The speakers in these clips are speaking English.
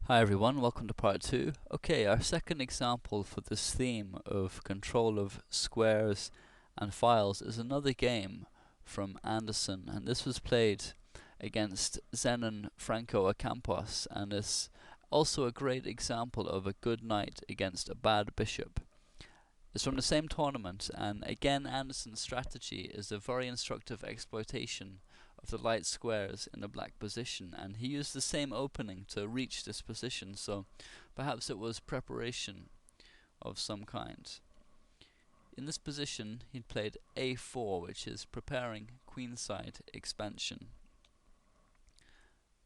Hi everyone, welcome to part 2. Okay, our second example for this theme of control of squares and files is another game from Anderson, and this was played against Zenon Franco Ocampos, and is also a great example of a good knight against a bad bishop. It's from the same tournament, and again Anderson's strategy is a very instructive exploitation of the light squares in the black position, and he used the same opening to reach this position, so perhaps it was preparation of some kind. In this position he'd played a4, which is preparing queenside expansion,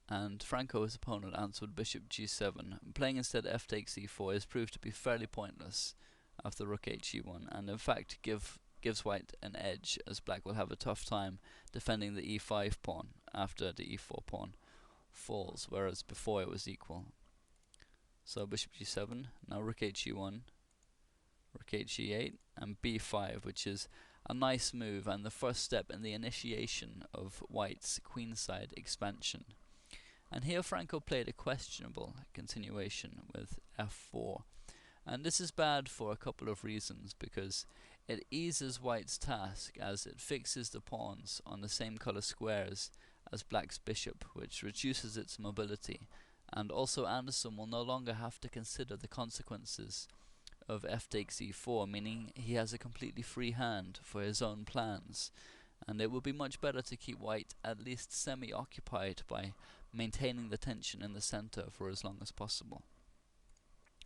and Franco, his opponent, answered bishop g7. Playing instead f takes e4 is proved to be fairly pointless after rook h1, and in fact gives white an edge, as black will have a tough time defending the e5 pawn after the e4 pawn falls, whereas before it was equal. So bishop g7, now rook h1, rook h8, and b5, which is a nice move and the first step in the initiation of white's queenside expansion. And here Franco played a questionable continuation with f4. And this is bad for a couple of reasons, because it eases white's task as it fixes the pawns on the same color squares as black's bishop, which reduces its mobility, and also Anderson will no longer have to consider the consequences of f takes e4, meaning he has a completely free hand for his own plans, and it would be much better to keep white at least semi-occupied by maintaining the tension in the center for as long as possible.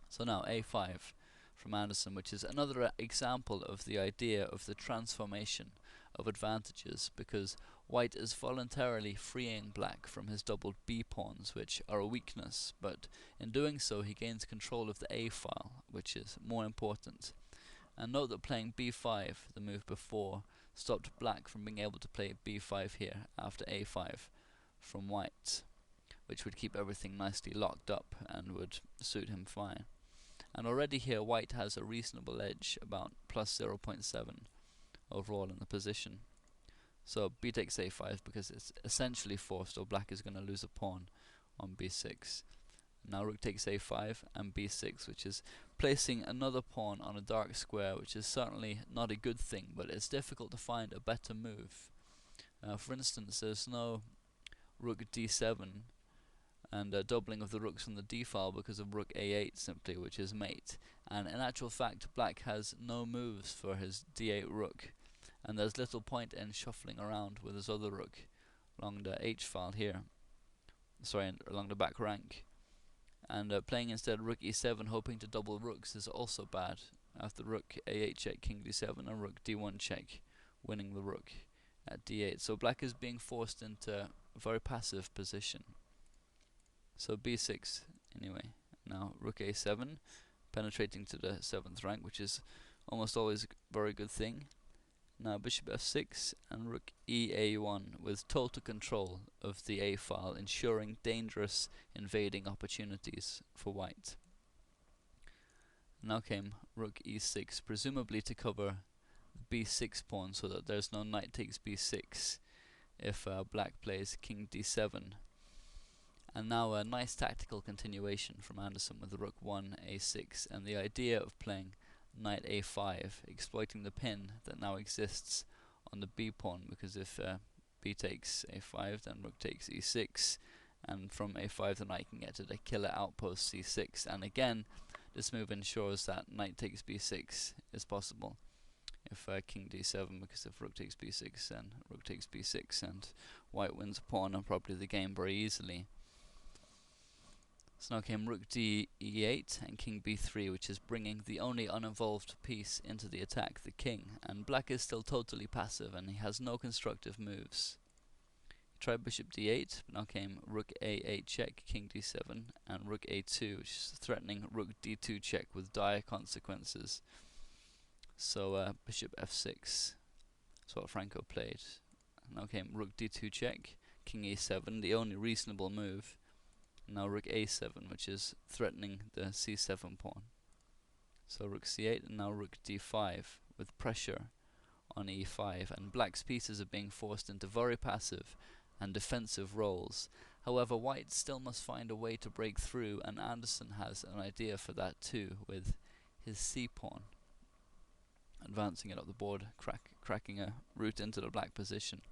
So now a5 from Anderson, which is another example of the idea of the transformation of advantages, because white is voluntarily freeing black from his doubled b pawns, which are a weakness, but in doing so he gains control of the a file, which is more important. And note that playing b5, the move before, stopped black from being able to play b5 here after a5 from white, which would keep everything nicely locked up and would suit him fine. And already here white has a reasonable edge, about plus 0.7 overall in the position. So b takes a5 because it's essentially forced, or black is going to lose a pawn on b6. Now rook takes a5 and b6, which is placing another pawn on a dark square, which is certainly not a good thing, but it's difficult to find a better move. For instance, there's no rook d7 and a doubling of the rooks on the d file because of rook a8 simply, which is mate. And in actual fact black has no moves for his d8 rook, and there's little point in shuffling around with his other rook along the h file here, along the back rank. And playing instead rook e7 hoping to double rooks is also bad, after rook a8 check, king d7, and rook d1 check, winning the rook at d8. So black is being forced into a very passive position. So b6 anyway. Now rook a7, penetrating to the 7th rank, which is almost always a very good thing. Now bishop f6 and rook ea1 with total control of the a file, ensuring dangerous invading opportunities for white. Now came rook e6, presumably to cover the b6 pawn so that there's no knight takes b6 if black plays king d7. And now a nice tactical continuation from Anderson with rook 1 a6, and the idea of playing knight a5, exploiting the pin that now exists on the b pawn, because if b takes a5 then rook takes e6, and from a5 the knight can get to the killer outpost c6, and again this move ensures that knight takes b6 is possible if king d7, because if rook takes b6 then rook takes b6 and white wins a pawn and probably the game very easily. So now came rook d e8 and king b3, which is bringing the only uninvolved piece into the attack, the king, and black is still totally passive and he has no constructive moves. He tried bishop d8, but now came rook a8 check, king d7, and rook a2, which is threatening rook d2 check with dire consequences. So bishop f6, that's what Franco played. Now came rook d2 check, king e7, the only reasonable move. Now rook a7, which is threatening the c7 pawn. So rook c8 and now rook d5 with pressure on e5, and black's pieces are being forced into very passive and defensive roles, However, white still must find a way to break through, and Anderson has an idea for that too, with his c-pawn, advancing it up the board, cracking a route into the black position.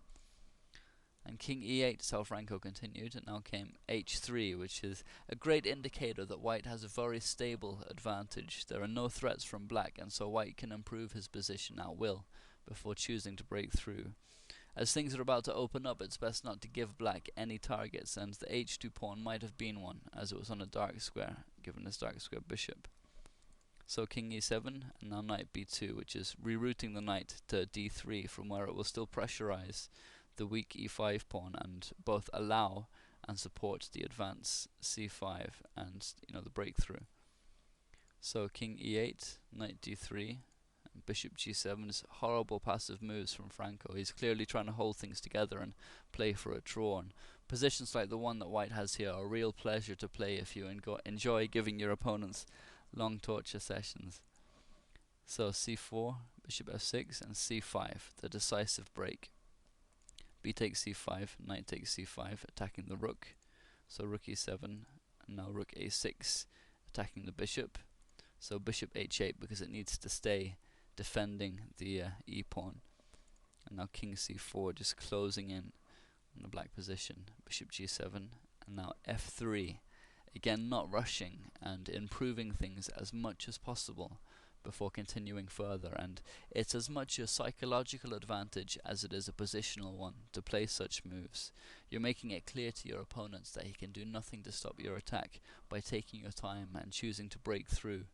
And king e8, Franco continued, and now came h3, which is a great indicator that white has a very stable advantage. There are no threats from black, and so white can improve his position at will before choosing to break through. As things are about to open up, it's best not to give black any targets, and the h2 pawn might have been one, as it was on a dark square, given his dark square bishop. So king e7, and now knight b2, which is rerouting the knight to d3, from where it will still pressurize the weak e5 pawn and both allow and support the advance c5 and the breakthrough. So king e8, knight d3, bishop g7 is horrible passive moves from Franco. He's clearly trying to hold things together and play for a draw. And positions like the one that white has here are a real pleasure to play if you enjoy giving your opponents long torture sessions. So c4, bishop f6, and c5, the decisive break. B takes c5, knight takes c5, attacking the rook. So rook e7, and now rook a6, attacking the bishop. So bishop h8, because it needs to stay defending the e-pawn. And now king c4, just closing in on the black position. Bishop g7, and now f3. Again, not rushing and improving things as much as possible before continuing further, and it's as much a psychological advantage as it is a positional one to play such moves. You're making it clear to your opponents that he can do nothing to stop your attack by taking your time and choosing to break through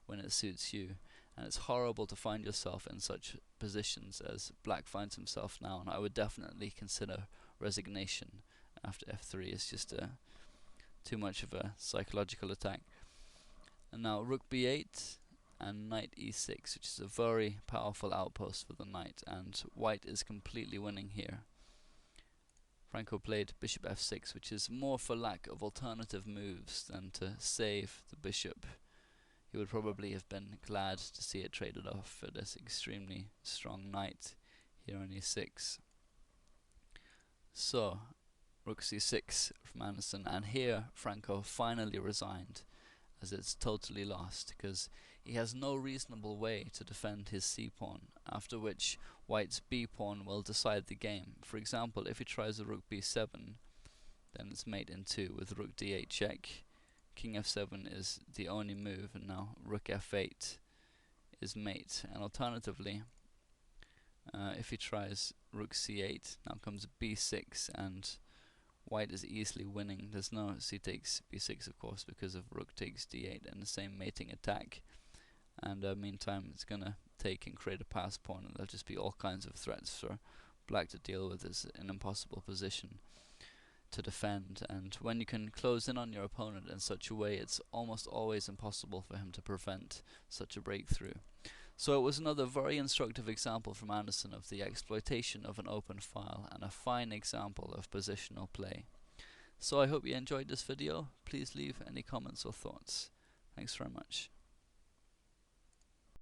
when it suits you. And it's horrible to find yourself in such positions as black finds himself now, and I would definitely consider resignation after f3. It's just too much of a psychological attack. And now rook b8 and knight e6, which is a very powerful outpost for the knight, and white is completely winning here. Franco played bishop f6, which is more for lack of alternative moves than to save the bishop. He would probably have been glad to see it traded off for this extremely strong knight here on e6. So, rook c6 from Anderson, and here Franco finally resigned, as it's totally lost, because he has no reasonable way to defend his c-pawn, after which white's b-pawn will decide the game. For example, if he tries a rook b7, then it's mate in 2 with rook d8 check. King f7 is the only move, and now rook f8 is mate. And alternatively, if he tries rook c8, now comes b6, and white is easily winning. There's no c takes b6, of course, because of rook takes d8 and the same mating attack. And meantime, it's going to take and create a pass pawn, and there'll just be all kinds of threats for black to deal with. It's an impossible position to defend, and when you can close in on your opponent in such a way, it's almost always impossible for him to prevent such a breakthrough. So it was another very instructive example from Anderson of the exploitation of an open file, and a fine example of positional play. So I hope you enjoyed this video. Please leave any comments or thoughts. Thanks very much.